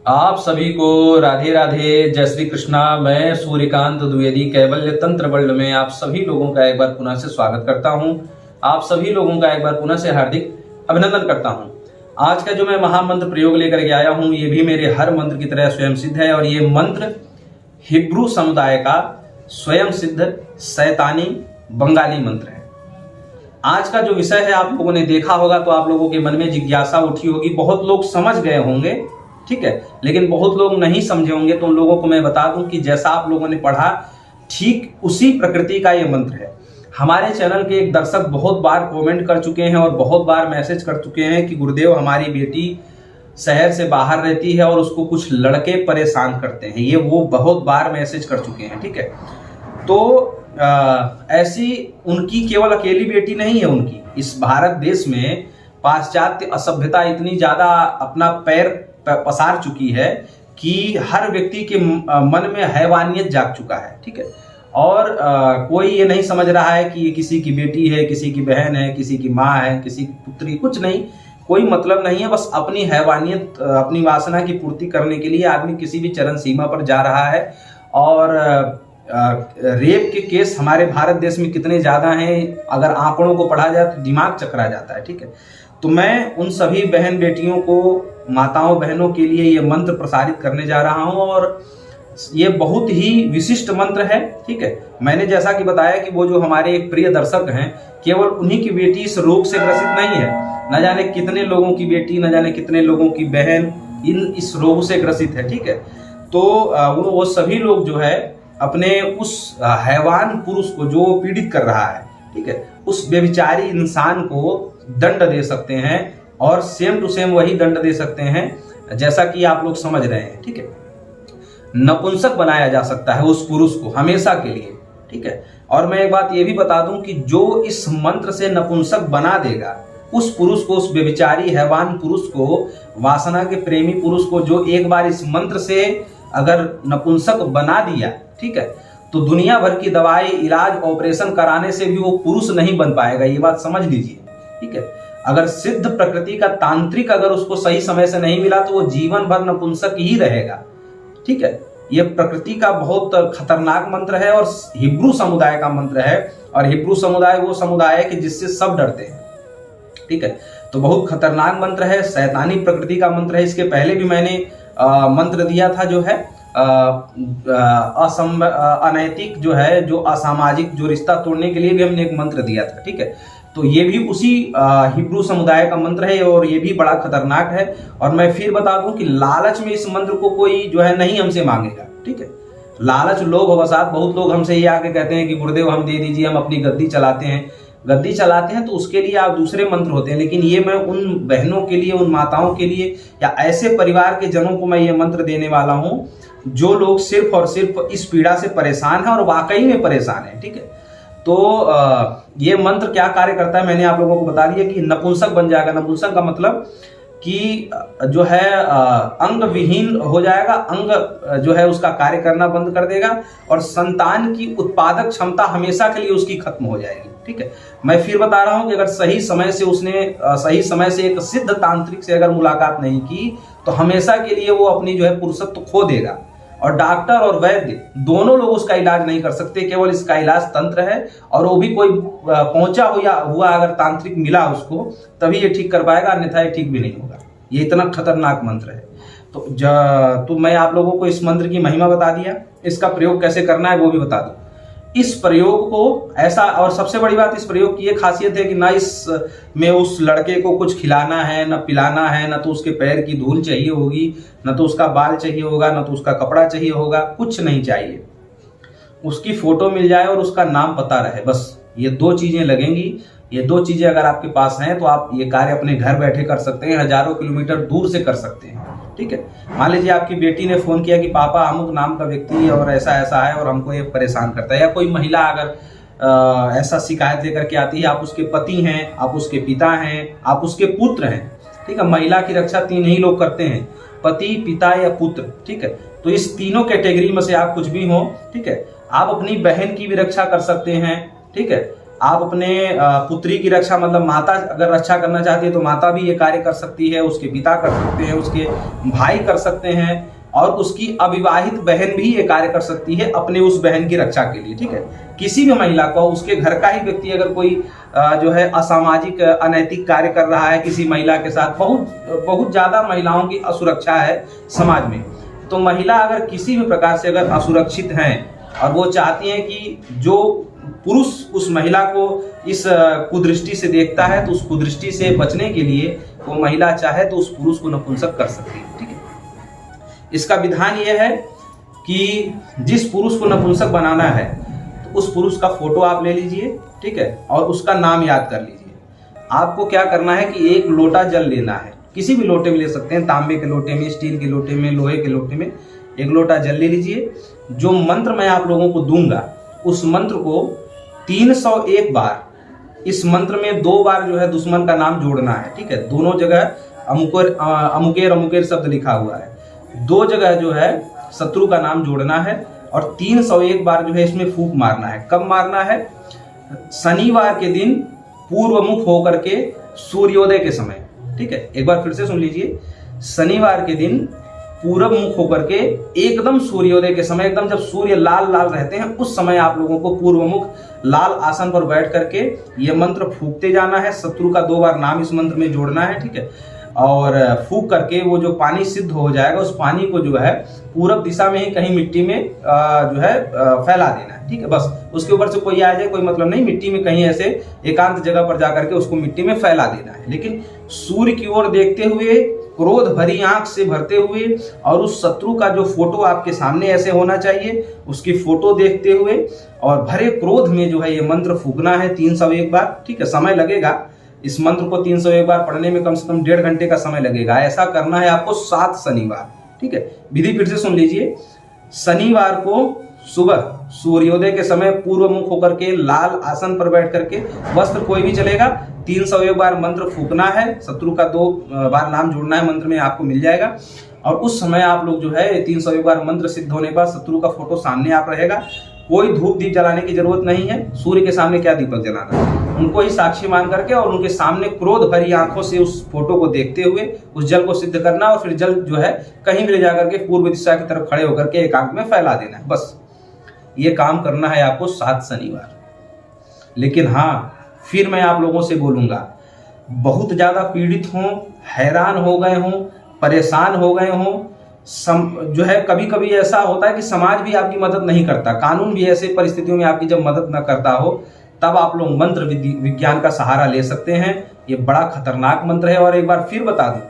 आप सभी को राधे राधे, जय श्री कृष्णा। मैं सूर्यकांत द्विवेदी कैवल्य तंत्र वर्ल्ड में आप सभी लोगों का एक बार पुनः से स्वागत करता हूं। आप सभी लोगों का एक बार पुनः से हार्दिक अभिनंदन करता हूं। आज का जो मैं महामंत्र प्रयोग लेकर के आया हूं, ये भी मेरे हर मंत्र की तरह स्वयं सिद्ध है और ये मंत्र हिब्रू समुदाय का स्वयं सिद्ध शैतानी बंगाली मंत्र है। आज का जो विषय है आप लोगों ने देखा होगा तो आप लोगों के मन में जिज्ञासा उठी होगी। बहुत लोग समझ गए होंगे, ठीक है, लेकिन बहुत लोग नहीं समझे होंगे। तो उन लोगों को मैं बता दूं कि जैसा आप लोगों ने पढ़ा ठीक उसी प्रकृति का ये मंत्र है। हमारे चैनल के एक दर्शक बहुत बार कमेंट कर चुके हैं और बहुत बार मैसेज कर चुके हैं कि गुरुदेव हमारी बेटी शहर से बाहर रहती है और उसको कुछ लड़के परेशान करते हैं। ये वो बहुत बार मैसेज कर चुके हैं, ठीक है। तो ऐसी उनकी केवल अकेली बेटी नहीं है। उनकी इस भारत देश में पाश्चात्य असभ्यता इतनी ज्यादा अपना पैर पसार चुकी है कि हर व्यक्ति के मन में हैवानियत जाग चुका है, ठीक है। और कोई ये नहीं समझ रहा है कि ये किसी की बेटी है, किसी की बहन है, किसी की माँ है, किसी की पुत्री, कुछ नहीं, कोई मतलब नहीं है। बस अपनी हैवानियत, अपनी वासना की पूर्ति करने के लिए आदमी किसी भी चरम सीमा पर जा रहा है। और रेप के केस हमारे भारत देश में कितने ज्यादा हैं, अगर आंकड़ों को पढ़ा जाए तो दिमाग चकरा जाता है, ठीक है। तो मैं उन सभी बहन बेटियों को, माताओं बहनों के लिए ये मंत्र प्रसारित करने जा रहा हूं और ये बहुत ही विशिष्ट मंत्र है, ठीक है। मैंने जैसा कि बताया कि वो जो हमारे एक प्रिय दर्शक हैं, केवल उन्हीं की बेटी इस रोग से ग्रसित नहीं है। न जाने कितने लोगों की बेटी, न जाने कितने लोगों की बहन इस रोग से ग्रसित है, ठीक है। तो वो सभी लोग जो है अपने उस हैवान पुरुष को जो पीड़ित कर रहा है, ठीक है, उस व्यभिचारी इंसान को दंड दे सकते हैं और सेम टू सेम वही दंड दे सकते हैं जैसा कि आप लोग समझ रहे हैं, ठीक है। नपुंसक बनाया जा सकता है उस पुरुष को हमेशा के लिए, ठीक है। और मैं एक बात ये भी बता दूं कि जो इस मंत्र से नपुंसक बना देगा उस पुरुष को, उस व्यभिचारी हैवान पुरुष को, वासना के प्रेमी पुरुष को, जो एक बार इस मंत्र से अगर नपुंसक बना दिया, ठीक है, तो दुनिया भर की दवाई, इलाज, ऑपरेशन कराने से भी वो पुरुष नहीं बन पाएगा। ये बात समझ लीजिए, ठीक है। अगर सिद्ध प्रकृति का तांत्रिक अगर उसको सही समय से नहीं मिला तो वो जीवन भर नपुंसक ही रहेगा, ठीक है। ये प्रकृति का बहुत खतरनाक मंत्र है और हिब्रू समुदाय का मंत्र है। और हिब्रू समुदाय वो समुदाय है कि जिससे सब डरते हैं, ठीक है। तो बहुत खतरनाक मंत्र है, शैतानी प्रकृति का मंत्र है। इसके पहले भी मैंने मंत्र दिया था, जो है अनैतिक, जो है जो असामाजिक, जो रिश्ता तोड़ने के लिए भी हमने एक मंत्र दिया था, ठीक है। तो ये भी उसी हिब्रू समुदाय का मंत्र है और ये भी बड़ा खतरनाक है। और मैं फिर बता दूं कि लालच में इस मंत्र को कोई जो है नहीं हमसे मांगेगा, ठीक है। लालच लोग वसात, बहुत लोग हमसे ये आके कहते हैं कि गुरुदेव हम दे दीजिए, हम अपनी गद्दी चलाते हैं, तो उसके लिए आप दूसरे मंत्र होते हैं। लेकिन ये मैं उन बहनों के लिए, उन माताओं के लिए या ऐसे परिवार के जनों को मैं ये मंत्र देने वाला हूं जो लोग सिर्फ और सिर्फ इस पीड़ा से परेशान हैं और वाकई में परेशान है, ठीक है। तो ये मंत्र क्या कार्य करता है मैंने आप लोगों को बता दिया कि नपुंसक बन जाएगा। नपुंसक का मतलब कि जो है अंग विहीन हो जाएगा, अंग जो है उसका कार्य करना बंद कर देगा और संतान की उत्पादक क्षमता हमेशा के लिए उसकी खत्म हो जाएगी, ठीक है। मैं फिर बता रहा हूं कि अगर सही समय से एक सिद्ध तांत्रिक से अगर मुलाकात नहीं की तो हमेशा के लिए वो अपनी जो है पुरुषत्व खो देगा और डॉक्टर और वैद्य दोनों लोग उसका इलाज नहीं कर सकते। केवल इसका इलाज तंत्र है और वो भी कोई पहुंचा हुआ अगर तांत्रिक मिला उसको तभी ये ठीक कर पाएगा, अन्यथा ये ठीक भी नहीं होगा। ये इतना खतरनाक मंत्र है। तो मैं आप लोगों को इस मंत्र की महिमा बता दिया, इसका प्रयोग कैसे करना है वो भी बता दूं। इस प्रयोग को ऐसा, और सबसे बड़ी बात इस प्रयोग की ये खासियत है कि ना इसमें उस लड़के को कुछ खिलाना है, न पिलाना है, न तो उसके पैर की धूल चाहिए होगी, न तो उसका बाल चाहिए होगा, न तो उसका कपड़ा चाहिए होगा, कुछ नहीं चाहिए। उसकी फोटो मिल जाए और उसका नाम पता रहे, बस ये दो चीजें लगेंगी। ये दो चीजें अगर आपके पास हैं तो आप ये कार्य अपने घर बैठे कर सकते हैं, हजारों किलोमीटर दूर से कर सकते हैं, ठीक है। मान लीजिए आपकी बेटी ने फोन किया कि पापा अमुक नाम का व्यक्ति है और ऐसा ऐसा है और हमको ये परेशान करता है, या कोई महिला अगर ऐसा शिकायत लेकर के आती है, आप उसके पति हैं, आप उसके पिता हैं, आप उसके पुत्र हैं, ठीक है। महिला की रक्षा तीन ही लोग करते हैं, पति, पिता या पुत्र, ठीक है। तो इस तीनों कैटेगरी में से आप कुछ भी हो, ठीक है। आप अपनी बहन की भी रक्षा कर सकते हैं, ठीक है। आप अपने पुत्री की रक्षा, मतलब माता अगर रक्षा करना चाहती है तो माता भी ये कार्य कर सकती है, उसके पिता कर सकते हैं, उसके भाई कर सकते हैं, और उसकी अविवाहित बहन भी ये कार्य कर सकती है अपने उस बहन की रक्षा के लिए। ठीक है, किसी भी महिला को, उसके घर का ही व्यक्ति अगर कोई जो है असामाजिक अनैतिक कार्य कर रहा है किसी महिला के साथ, बहुत ज्यादा महिलाओं की असुरक्षा है समाज में, तो महिला अगर किसी भी प्रकार से अगर असुरक्षित हैं और वो चाहती हैं कि जो पुरुष उस महिला को इस कुदृष्टि से देखता है, तो उस कुदृष्टि से बचने के लिए वो महिला चाहे तो उस पुरुष को नपुंसक कर सकती है। ठीक है, इसका विधान यह है कि जिस पुरुष को नपुंसक बनाना है तो उस पुरुष का फोटो आप ले लीजिए, ठीक है, और उसका नाम याद कर लीजिए। आपको क्या करना है कि एक लोटा जल लेना है, किसी भी लोटे में ले सकते हैं, तांबे के लोटे में, स्टील के लोटे में, लोहे के लोटे में, एक लोटा जल ले लीजिए। जो मंत्र मैं आप लोगों को दूंगा उस मंत्र को 301 बार, इस मंत्र में 2 बार जो है दुश्मन का नाम जोड़ना है। ठीक है, दोनों जगह अमुकेर अमुकेर शब्द लिखा हुआ है, 2 जगह जो है शत्रु का नाम जोड़ना है, और 301 बार जो है इसमें फूंक मारना है। कब मारना है? शनिवार के दिन पूर्वमुख होकर के सूर्योदय के समय। ठीक है, एक बार फिर से सुन लीजिए, शनिवार के दिन पूरब मुख होकर के एकदम सूर्योदय के समय, एकदम जब सूर्य लाल लाल रहते हैं उस समय आप लोगों को पूर्व मुख लाल आसन पर बैठ करके ये मंत्र फूंकते जाना है। शत्रु का 2 बार नाम इस मंत्र में जोड़ना है। ठीक है, और फूंक करके वो जो पानी सिद्ध हो जाएगा उस पानी को जो है पूरब दिशा में ही कहीं मिट्टी में जो है फैला देना है। ठीक है, बस उसके ऊपर से कोई आ जाए कोई मतलब नहीं, मिट्टी में कहीं ऐसे एकांत जगह पर जाकर के उसको मिट्टी में फैला देना है, लेकिन सूर्य की ओर देखते हुए, क्रोध भरी आंख से भरते हुए, और उस शत्रु का जो फोटो आपके सामने ऐसे होना चाहिए, उसकी फोटो देखते हुए और भरे क्रोध में जो है ये मंत्र फूंकना है 301 बार। ठीक है, समय लगेगा, इस मंत्र को 301 बार पढ़ने में कम से कम 1.5 घंटे का समय लगेगा। ऐसा करना है आपको 7 शनिवार। ठीक है, विधि फिर से सुन लीजिए, शनिवार को सुबह सूर्योदय के समय पूर्व मुख होकर के लाल आसन पर बैठ करके, वस्त्र कोई भी चलेगा, 301 बार मंत्र फूंकना है, शत्रु का 2 बार नाम जोड़ना है, मंत्र में आपको मिल जाएगा। और उस समय आप लोग जो है 301 बार मंत्र सिद्ध होने के बाद शत्रु का फोटो सामने आप रहेगा, कोई धूप दीप जलाने की जरूरत नहीं है, सूर्य के सामने क्या दीपक जलाना, उनको ही साक्षी मान करके और उनके सामने क्रोध भरी आंखों से उस फोटो को देखते हुए उस जल को सिद्ध करना, और फिर जल जो है कहीं भी ले जाकर के पूर्व दिशा की तरफ खड़े होकर के एकांत में फैला देना है। बस ये काम करना है आपको 7 शनिवार। लेकिन हाँ, फिर मैं आप लोगों से बोलूंगा, बहुत ज्यादा पीड़ित हों, हैरान हो गए हों, परेशान हो गए हों, जो है कभी कभी ऐसा होता है कि समाज भी आपकी मदद नहीं करता, कानून भी ऐसे परिस्थितियों में आपकी जब मदद न करता हो, तब आप लोग मंत्र विज्ञान का सहारा ले सकते हैं। ये बड़ा खतरनाक मंत्र है। और एक बार फिर बता दूं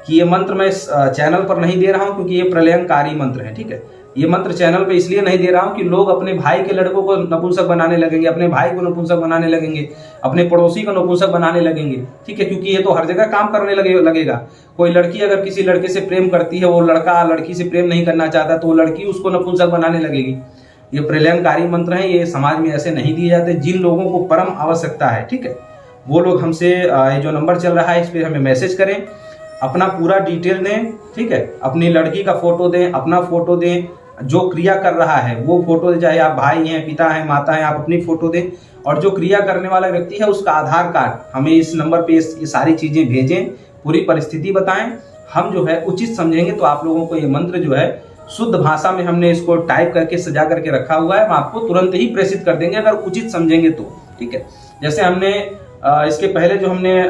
कि ये मंत्र मैं चैनल पर नहीं दे रहा हूं क्योंकि ये प्रलयंकारी मंत्र है। ठीक है, ये मंत्र चैनल पे इसलिए नहीं दे रहा हूं कि लोग अपने भाई के लड़कों को नपुंसक बनाने लगेंगे, अपने भाई को नपुंसक बनाने लगेंगे, अपने पड़ोसी को नपुंसक बनाने लगेंगे। ठीक है, क्योंकि ये तो हर जगह काम करने लगेगा। कोई लड़की अगर किसी लड़के से प्रेम करती है, वो लड़का लड़की से प्रेम नहीं करना चाहता, तो वो लड़की उसको नपुंसक बनाने लगेगी। ये प्रलयंकारी मंत्र हैं, ये समाज में ऐसे नहीं दिए जाते। जिन लोगों को परम आवश्यकता है, ठीक है, वो लोग हमसे ये जो नंबर चल रहा है इस पर हमें मैसेज करें, अपना पूरा डिटेल दें। ठीक है, अपनी लड़की का फोटो दें, अपना फोटो दें, जो क्रिया कर रहा है वो फोटो दें, चाहे आप भाई हैं, पिता हैं, माता हैं, आप अपनी फोटो दें, और जो क्रिया करने वाला व्यक्ति है उसका आधार कार्ड हमें इस नंबर पे ये सारी चीजें भेजें, पूरी परिस्थिति बताएं। हम जो है उचित समझेंगे तो आप लोगों को ये मंत्र जो है शुद्ध भाषा में हमने इसको टाइप करके सजा करके रखा हुआ है, हम आपको तुरंत ही प्रेषित कर देंगे अगर उचित समझेंगे तो। ठीक है, जैसे हमने इसके पहले जो हमने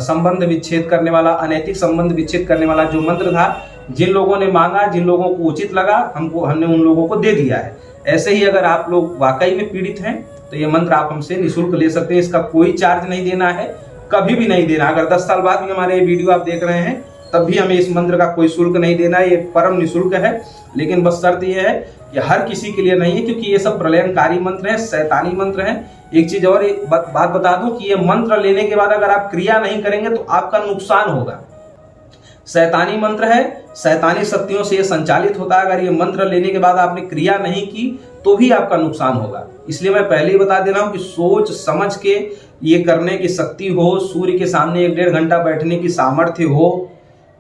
संबंध विच्छेद करने वाला, अनैतिक संबंध विच्छेद करने वाला जो मंत्र था, जिन लोगों ने मांगा, जिन लोगों को उचित लगा, हमने उन लोगों को दे दिया है। ऐसे ही अगर आप लोग वाकई में पीड़ित हैं तो ये मंत्र आप हमसे निःशुल्क ले सकते हैं। इसका कोई चार्ज नहीं देना है, कभी भी नहीं देना। अगर 10 साल बाद भी हमारे ये वीडियो आप देख रहे हैं तब भी हमें इस मंत्र का कोई शुल्क नहीं देना है, ये परम निःशुल्क है। लेकिन बस शर्त यह है कि हर किसी के लिए नहीं है, क्योंकि ये सब प्रलयंकारी मंत्र है, शैतानी मंत्र है। एक चीज और एक बात बता दूं कि ये मंत्र लेने के बाद अगर आप क्रिया नहीं करेंगे तो आपका नुकसान होगा। शैतानी मंत्र है, शैतानी शक्तियों से ये संचालित होता है। अगर ये मंत्र लेने के बाद आपने क्रिया नहीं की तो भी आपका नुकसान होगा। इसलिए मैं पहले ही बता दे रहा हूं कि सोच समझ के ये करने की शक्ति हो, सूर्य के सामने 1-1.5 घंटा बैठने की सामर्थ्य हो,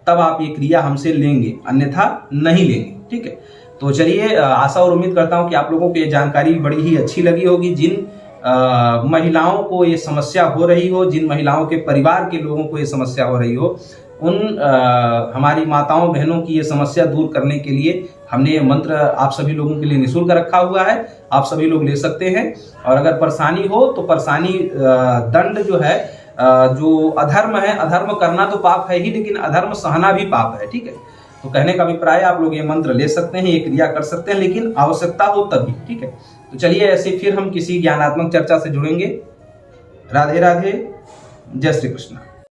तब आप ये क्रिया हमसे लेंगे, अन्यथा नहीं लेंगे। ठीक है, तो चलिए, आशा और उम्मीद करता हूं कि आप लोगों को ये जानकारी बड़ी ही अच्छी लगी होगी। जिन महिलाओं को ये समस्या हो रही हो, जिन महिलाओं के परिवार के लोगों को ये समस्या हो रही हो, उन हमारी माताओं बहनों की ये समस्या दूर करने के लिए हमने ये मंत्र आप सभी लोगों के लिए निःशुल्क रखा हुआ है। आप सभी लोग ले सकते हैं। और अगर परेशानी हो तो परेशानी दंड जो है, जो अधर्म है, अधर्म करना तो पाप है ही, लेकिन अधर्म सहना भी पाप है। ठीक है, तो कहने का अभिप्राय आप लोग ये मंत्र ले सकते हैं, ये क्रिया कर सकते हैं, लेकिन आवश्यकता हो तभी। ठीक है, तो चलिए ऐसे फिर हम किसी ज्ञानात्मक चर्चा से जुड़ेंगे। राधे राधे, जय श्री कृष्ण।